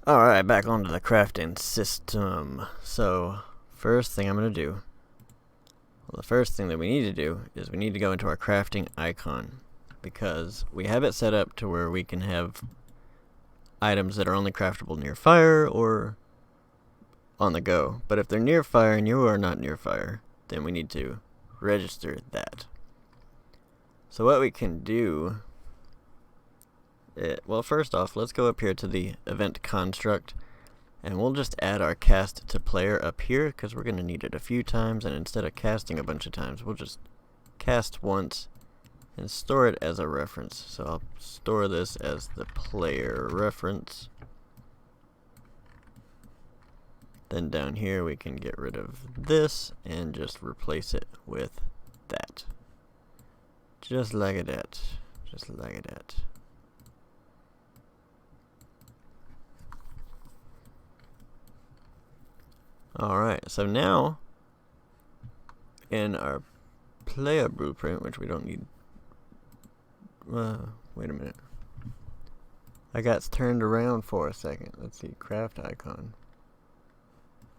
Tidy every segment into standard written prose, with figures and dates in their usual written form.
Alright, back onto the crafting system. So, first thing I'm going to do, well, the first thing that we need to do is we need to go into our crafting icon, because we have it set up to where we can have items that are only craftable near fire or on the go. But if they're near fire and you are not near fire, then we need to register that. So what we can do, well, first off, let's go up here to the event construct, and we'll just add our cast to player up here, because we're going to need it a few times, and instead of casting a bunch of times, we'll just cast once and store it as a reference. So I'll store this as the player reference. Then down here we can get rid of this and just replace it with that. Just like that. Just like that. Alright, so now in our player blueprint, which we don't need. Wait a minute. I got turned around for a second. Let's see, craft icon.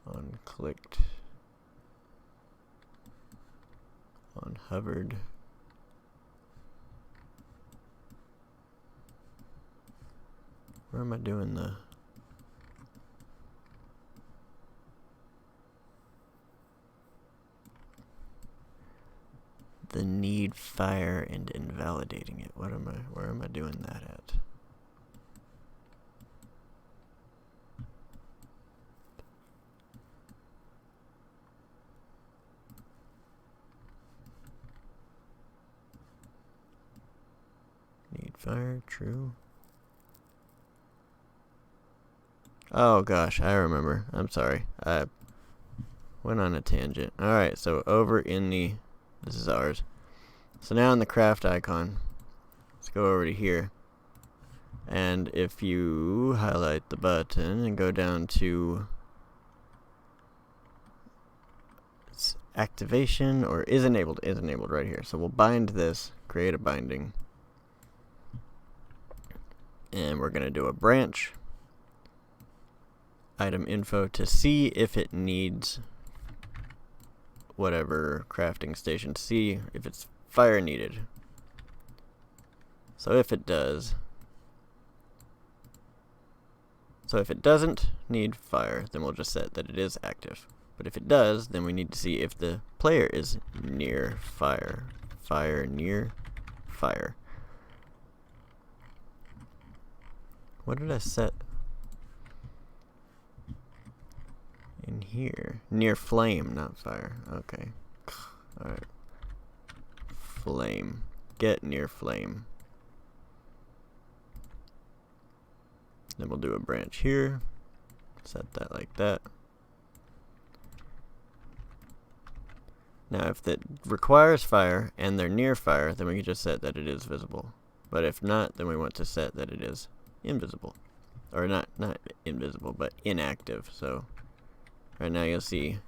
Unclicked. Unhovered. Where am I doing the need fire and invalidating it? Where am I doing that at? Need fire, true. Oh gosh, I remember. I'm sorry. I went on a tangent. Alright, so over in the, this is ours. So now in the craft icon, let's go over to here. And if you highlight the button and go down to activation or is enabled right here. So we'll bind this, create a binding. And we're going to do a branch. Item info to see if it needs whatever crafting station, see if it's fire needed. So if it does, so if it doesn't need fire, then we'll just set that it is active. But if it does, then we need to see if the player is near fire. Fire near fire. What did I set in here? Near flame, not fire. Okay. Alright. Flame. Get near flame. Then we'll do a branch here. Set that like that. Now if it requires fire and they're near fire, then we can just set that it is visible. But if not, then we want to set that it is invisible. Or not invisible, but inactive. So right now you'll see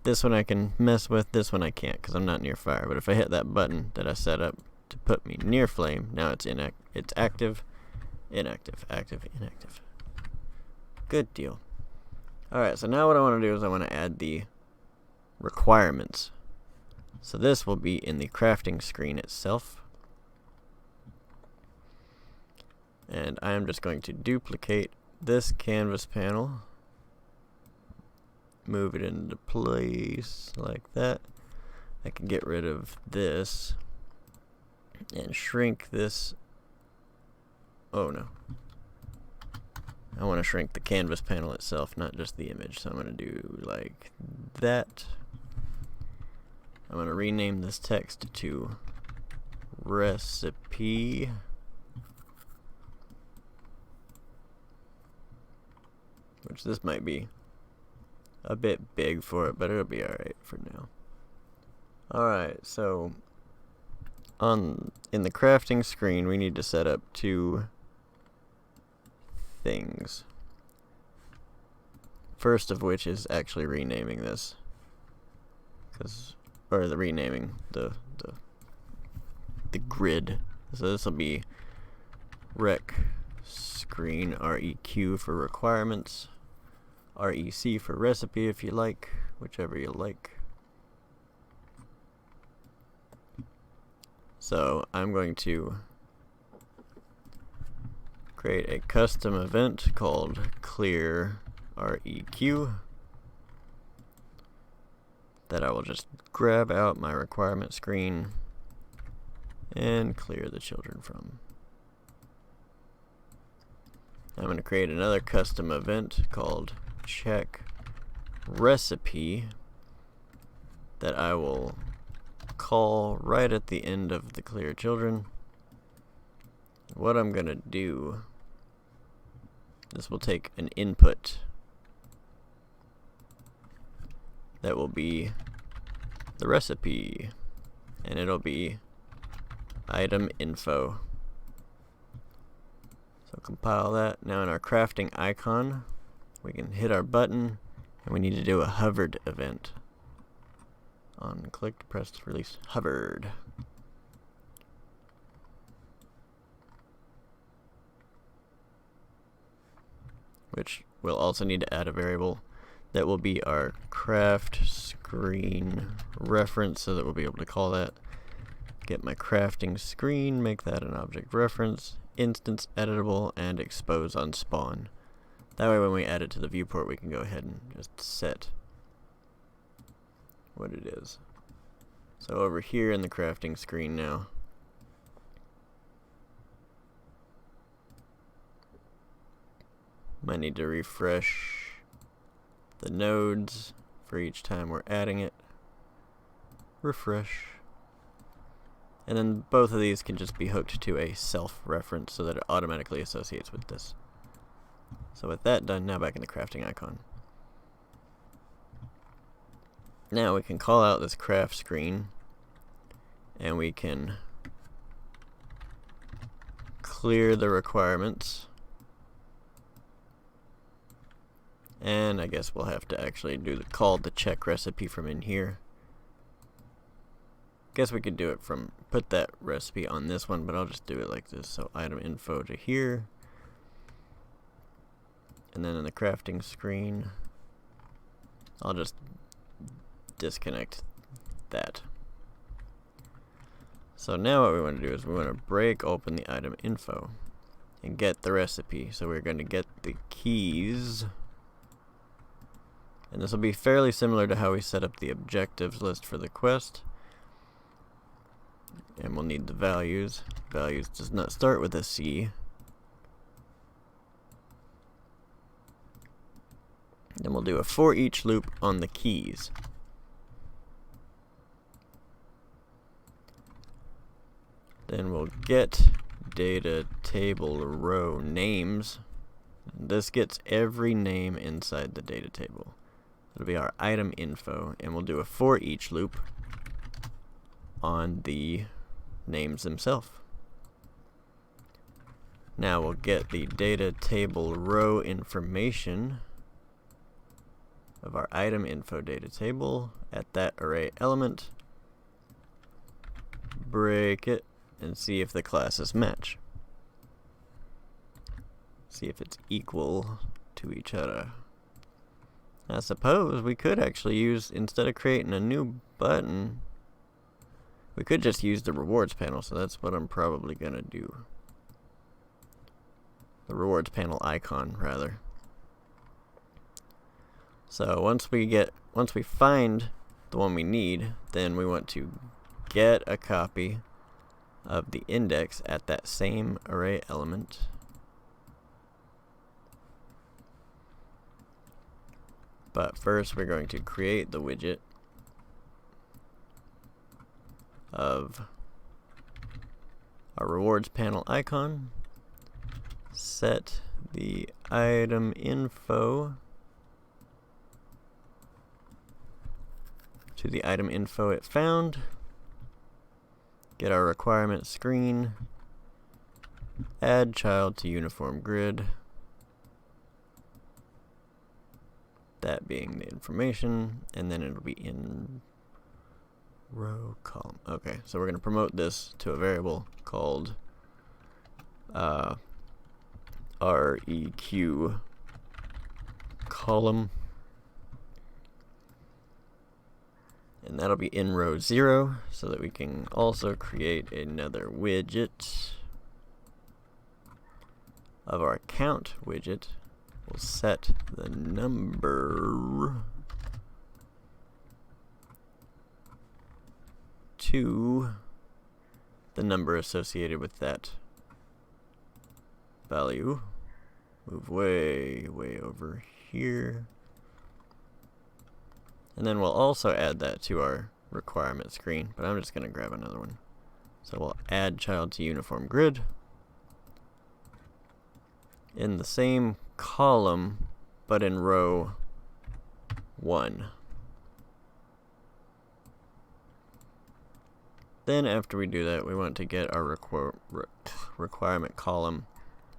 this one I can mess with, this one I can't because I'm not near fire. But if I hit that button that I set up to put me near flame, now it's active, inactive, active, inactive. Good deal. Alright, so now what I want to do is I want to add the requirements. So this will be in the crafting screen itself. And I am just going to duplicate this canvas panel, move it into place like that. I can get rid of this and shrink this. Oh no. I want to shrink the canvas panel itself, not just the image. So I'm going to do like that. I'm going to rename this text to recipe. Which this might be a bit big for it, but it'll be alright for now. Alright, so in the crafting screen we need to set up two things. First of which is actually renaming this. Renaming the grid. So this will be rec screen, REQ for requirements, REC for recipe if you like, whichever you like. So I'm going to create a custom event called clear REQ that I will just grab out my requirement screen and clear the children from. I'm going to create another custom event called check recipe that I will call right at the end of the clear children. What I'm going to do, this will take an input that will be the recipe, and it'll be item info. So compile that. Now in our crafting icon, we can hit our button, and we need to do a hovered event. On clicked, pressed, release, hovered. Which we'll also need to add a variable that will be our craft screen reference, so that we'll be able to call that. Get my crafting screen, make that an object reference, instance editable, and expose on spawn. That way when we add it to the viewport, we can go ahead and just set what it is. So over here in the crafting screen now, might need to refresh the nodes for each time we're adding it. Refresh. And then both of these can just be hooked to a self reference so that it automatically associates with this. So with that done, now back in the crafting icon. Now we can call out this craft screen, and we can clear the requirements. And I guess we'll have to actually do the call to check recipe from in here. Guess we could do it from, put that recipe on this one, but I'll just do it like this. So item info to here. And then in the crafting screen, I'll just disconnect that. So now what we want to do is we want to break open the item info and get the recipe. So we're going to get the keys. And this will be fairly similar to how we set up the objectives list for the quest. And we'll need the values. Values does not start with a C. Then we'll do a for each loop on the keys. Then we'll get data table row names. This gets every name inside the data table. It'll be our item info, and we'll do a for each loop on the names themselves. Now we'll get the data table row information of our item info data table at that array element. Break it and see if the classes match. See if it's equal to each other. I suppose we could actually use, instead of creating a new button, we could just use the rewards panel, so that's what I'm probably gonna do. The rewards panel icon, rather. So once we find the one we need, then we want to get a copy of the index at that same array element. But first we're going to create the widget of our rewards panel icon, set the item info to the item info it found, get our requirement screen, add child to uniform grid, that being the information, and then it'll be in row column. Okay, so we're going to promote this to a variable called req column, and that'll be in row 0, so that we can also create another widget of our count widget. We'll set the number to the number associated with that value. Move way over here. And then we'll also add that to our requirement screen, but I'm just going to grab another one. So we'll add child to uniform grid. In the same column, but in row 1. Then after we do that, we want to get our requirement column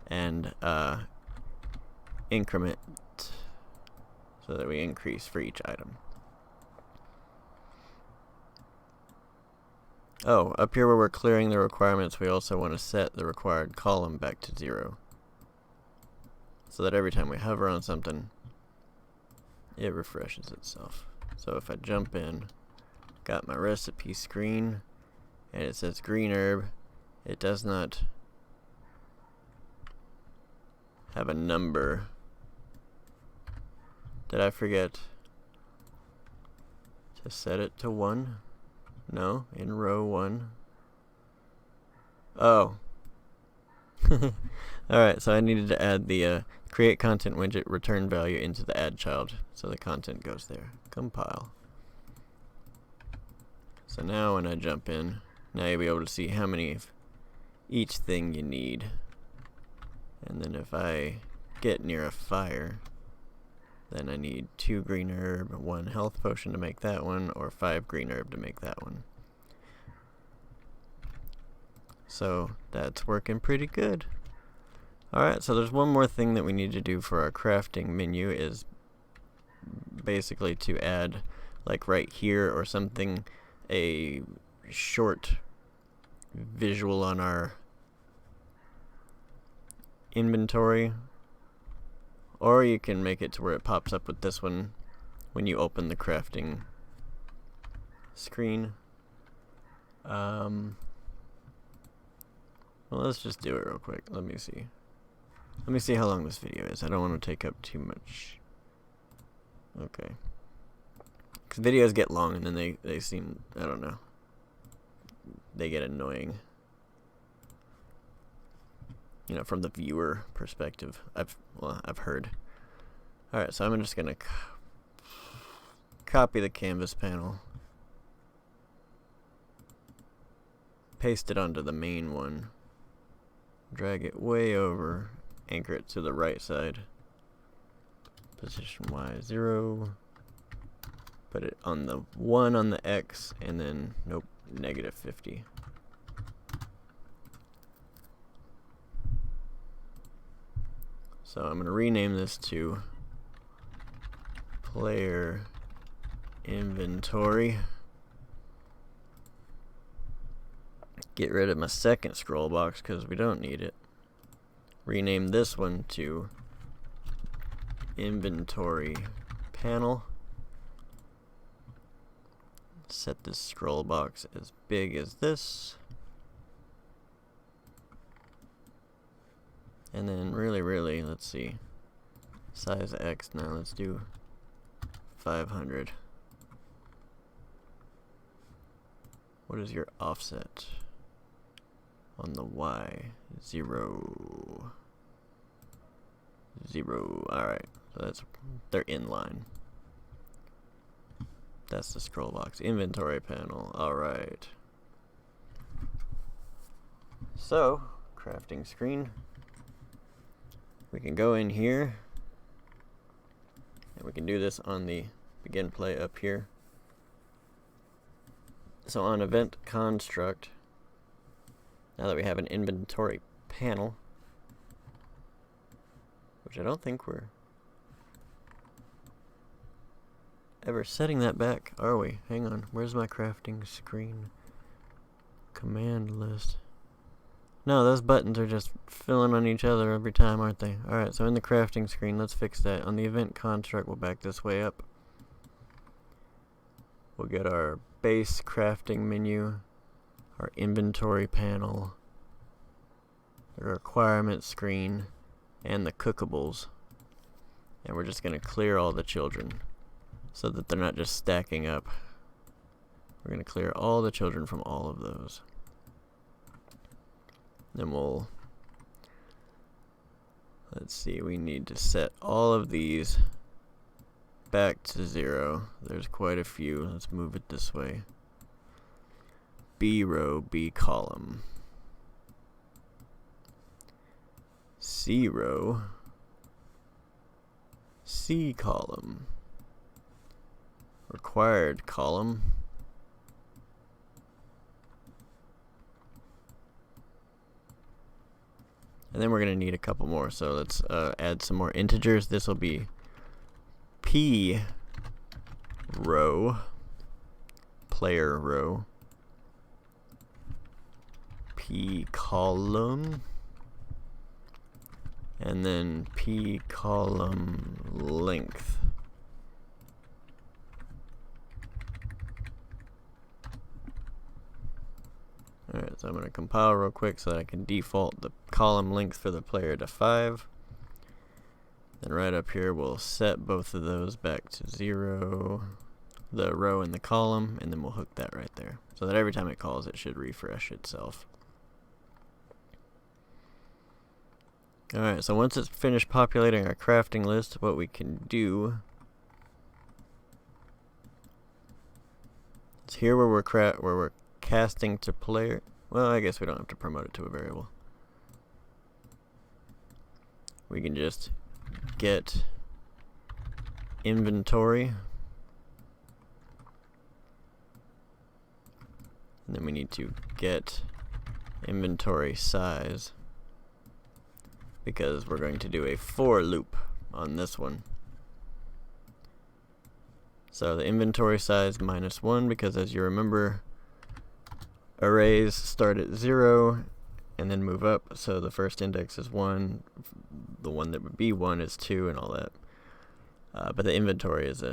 and increment so that we increase for each item. Oh, up here where we're clearing the requirements, we also want to set the required column back to 0. So that every time we hover on something, it refreshes itself. So if I jump in, got my recipe screen, and it says green herb, it does not have a number. Did I forget to set it to 1? No, in row 1. Oh. Alright, so I needed to add the create content widget return value into the add child, so the content goes there. Compile. So now when I jump in, now you'll be able to see how many of each thing you need. And then if I get near a fire, then I need 2 green herb, 1 health potion to make that one, or 5 green herb to make that one. So that's working pretty good. Alright, so there's one more thing that we need to do for our crafting menu, is basically to add, like right here or something, a short visual on our inventory. Or you can make it to where it pops up with this one when you open the crafting screen. Well, let's just do it real quick. Let me see. Let me see how long this video is. I don't want to take up too much. Okay. Because videos get long and then they seem, I don't know, they get annoying. You know, from the viewer perspective. I've heard. Alright, so I'm just going to copy the canvas panel. Paste it onto the main one. Drag it way over. Anchor it to the right side. Position Y 0. Put it on the 1 on the X, and then, nope, -50. So I'm going to rename this to player inventory. Get rid of my second scroll box because we don't need it. Rename this one to inventory panel. Set this scroll box as big as this. And then really, let's see. Size X now, let's do 500. What is your offset? On the Y, 0. Alright, so they're in line. That's the scroll box. Inventory panel, alright. So, crafting screen. We can go in here, and we can do this on the begin play up here. So on event construct, now that we have an inventory panel, which I don't think we're ever setting that back, are we? Hang on, where's my crafting screen? Command list. No, those buttons are just filling on each other every time, aren't they? Alright, so in the crafting screen, let's fix that. On the event construct, we'll back this way up. We'll get our base crafting menu, our inventory panel, the requirement screen, and the cookables. And we're just going to clear all the children so that they're not just stacking up. We're going to clear all the children from all of those. Then we'll, let's see, we need to set all of these back to 0. There's quite a few. Let's move it this way. B row, B column. C row, C column. Required column. And then we're going to need a couple more, so let's add some more integers. This will be P row, player row, P column, and then P column length. Alright, so I'm going to compile real quick so that I can default the column length for the player to 5. Then right up here we'll set both of those back to 0, the row and the column, and then we'll hook that right there. So that every time it calls, it should refresh itself. Alright, so once it's finished populating our crafting list, what we can do is here where we're casting to player. Well, I guess we don't have to promote it to a variable. We can just get inventory, and then we need to get inventory size, because we're going to do a for loop on this one. So the inventory size -1, because as you remember, arrays start at 0 and then move up, so the first index is 1, the one that would be 1 is 2, and all that. But the inventory is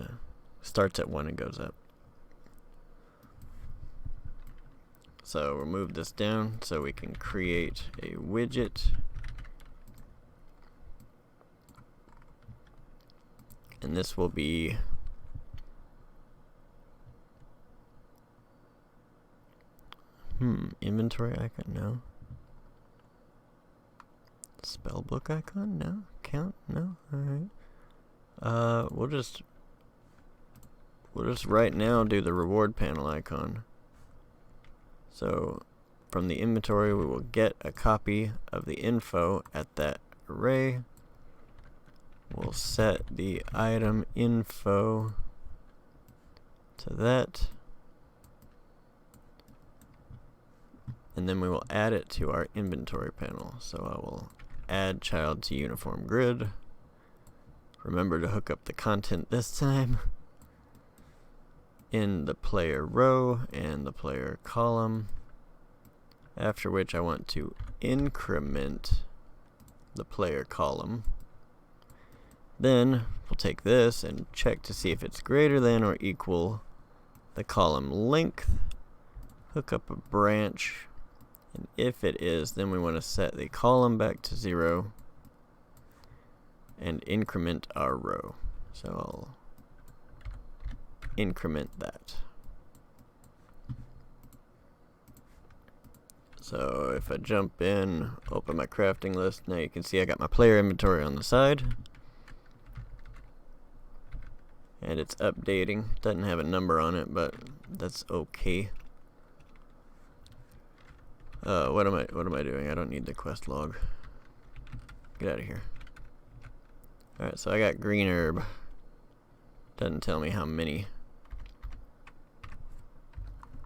starts at 1 and goes up. So we'll move this down so we can create a widget. And this will be inventory icon, no. Spellbook icon, no. Count, no. Alright. We'll just right now do the reward panel icon. So from the inventory we will get a copy of the info at that array. We'll set the item info to that. And then we will add it to our inventory panel. So I will add child to uniform grid. Remember to hook up the content this time. In the player row and the player column. After which I want to increment the player column. Then we'll take this and check to see if it's greater than or equal the column length. Hook up a branch. And if it is, then we want to set the column back to 0 and increment our row. So I'll increment that. So if I jump in, open my crafting list, now you can see I got my player inventory on the side. And it's updating. Doesn't have a number on it, but that's okay. What am I doing? I don't need the quest log. Get out of here. Alright, so I got green herb. Doesn't tell me how many.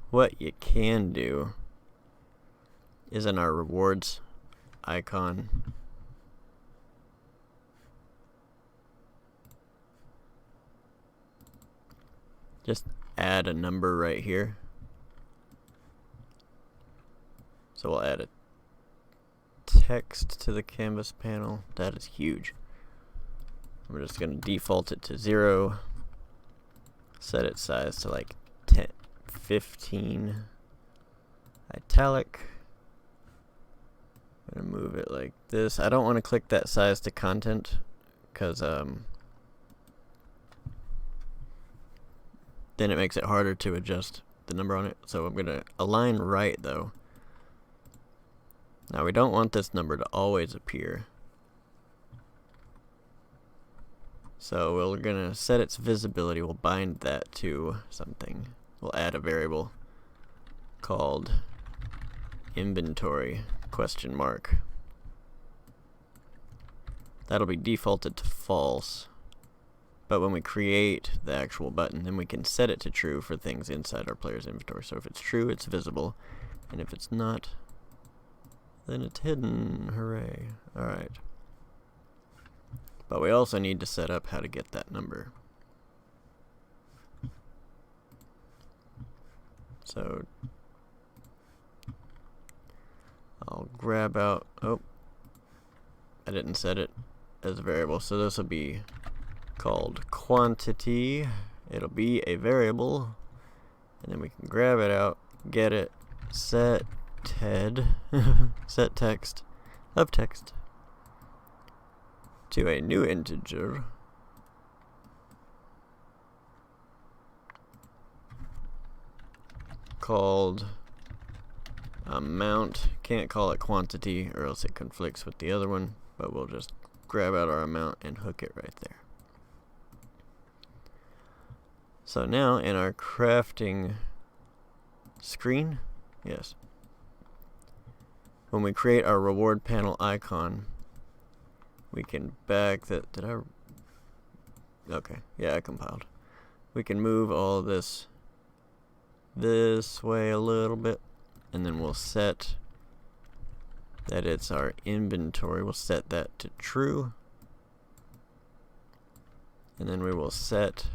What you can do is in our rewards icon, just add a number right here. So we'll add a text to the canvas panel. That is huge. We're just going to default it to 0. Set its size to like 10, 15. Italic. I'm going to move it like this. I don't want to click that size to content because then it makes it harder to adjust the number on it. So I'm going to align right though. Now we don't want this number to always appear. So we're going to set its visibility. We'll bind that to something. We'll add a variable called inventory ? That'll be defaulted to false. But when we create the actual button, then we can set it to true for things inside our player's inventory. So if it's true, it's visible. And if it's not, then it's hidden. Hooray. Alright. But we also need to set up how to get that number. So I'll grab out, oh, I didn't set it as a variable, so this will be called quantity. It'll be a variable, and then we can grab it out, get it, set set text of text to a new integer called amount. Can't call it quantity or else it conflicts with the other one, but we'll just grab out our amount and hook it right there. So now in our crafting screen, yes, when we create our reward panel icon, we can back that, okay, yeah, I compiled. We can move all this way a little bit, and then we'll set that it's our inventory. We'll set that to true, and then we will set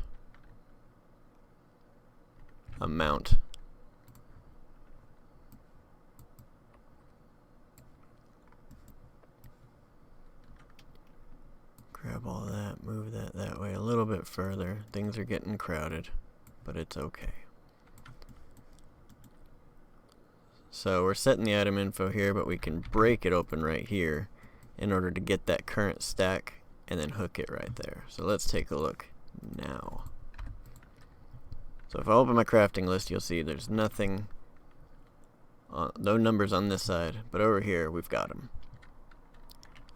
amount. Grab all that, move that way a little bit further. Things are getting crowded, but it's okay. So we're setting the item info here, but we can break it open right here in order to get that current stack and then hook it right there. So let's take a look now. So if I open my crafting list, you'll see there's nothing, no numbers on this side, but over here we've got them.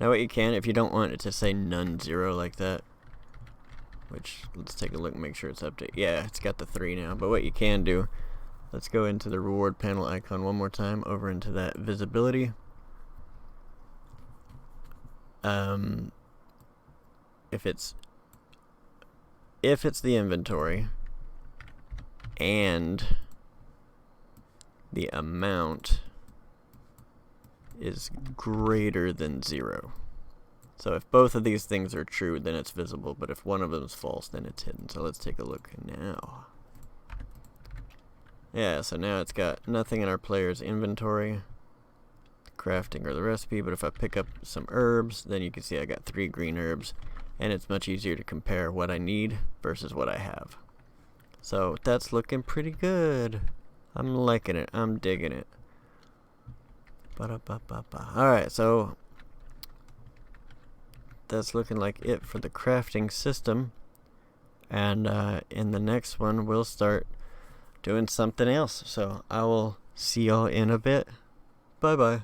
Now what you can, if you don't want it to say none 0 like that, which let's take a look and make sure it's updated. Yeah, it's got the 3 now, but what you can do, let's go into the reward panel icon one more time, over into that visibility. If it's the inventory and the amount is greater than 0. So if both of these things are true, then it's visible, but if one of them is false, then it's hidden. So let's take a look now. Yeah, so now it's got nothing in our player's inventory, crafting or the recipe, but if I pick up some herbs, then you can see I got 3 green herbs, and it's much easier to compare what I need versus what I have. So that's looking pretty good. I'm liking it. I'm digging it. Alright, so that's looking like it for the crafting system. And in the next one, we'll start doing something else. So I will see y'all in a bit. Bye-bye.